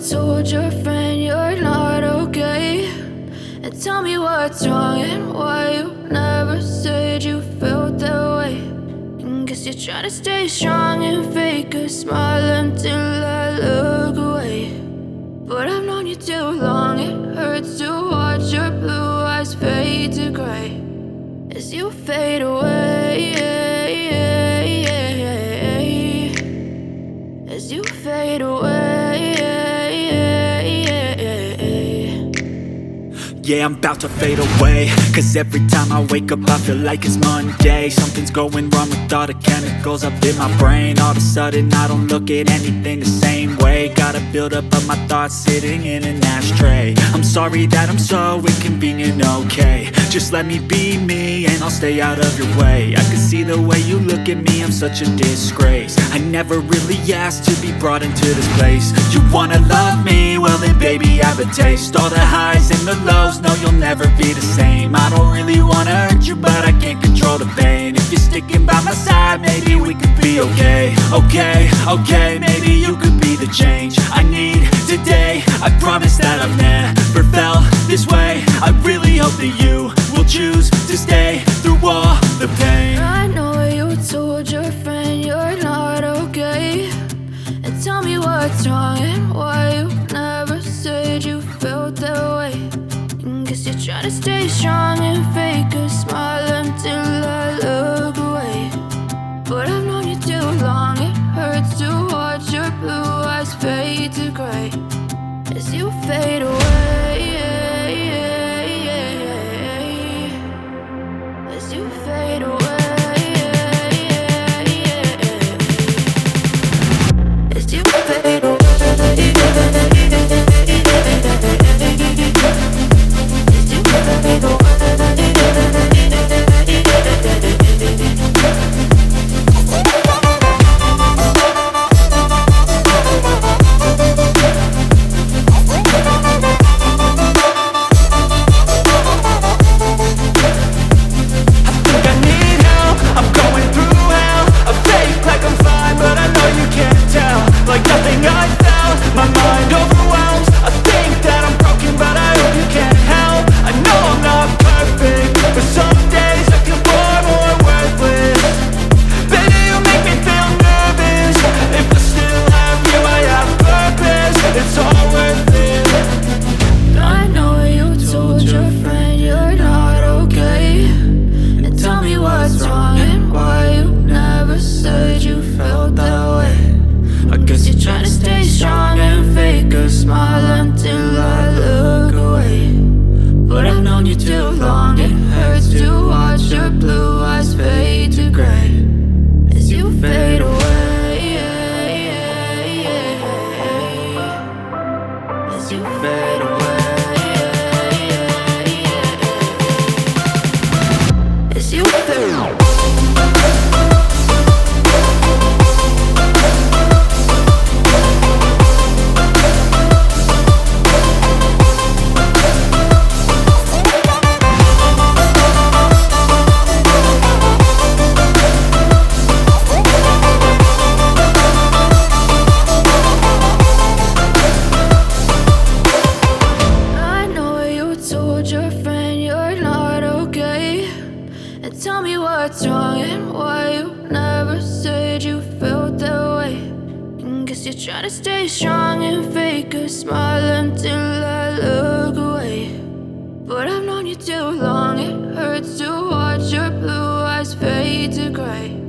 told your friend you're not okay? And tell me what's wrong and why you never said you felt that way. And guess you're trying to stay strong and fake a smile until I look away. But I've known you too long, it hurts to watch your blue eyes fade to gray as you fade away, as you fade away. Yeah, I'm about to fade away, cause every time I wake up I feel like it's Monday. Something's going wrong with all the chemicals up in my brain. All of a sudden I don't look at anything the same way. Gotta build up of my thoughts sitting in an ashtray. I'm sorry that I'm so inconvenient, okay? Just let me be me and I'll stay out of your way. I can see the way you look at me, I'm such a disgrace. I never really asked to be brought into this place. You wanna love me? Well then baby I have a taste. All the highs and the lows, no you'll never be the same. I don't really wanna hurt you but I can't control the pain. If you're sticking by my side maybe we could be okay. Okay, maybe you could be the change I need today. I promise that I've never felt this way. I really hope that you will choose to stay through all the pain. I know you told your friend you're not okay. And tell me what's wrong and why you never said you felt that way. And guess you're trying to stay strong and fake a smile until I look away. But I've known you too long, it hurts to watch your blue eyes fade to gray as you fade away, as you fade away, as you fade away. Tell me what's wrong and why you never said you felt that way. And guess you're trying to stay strong and fake a smile until I look away. But I've known you too long, it hurts to watch your blue eyes fade to gray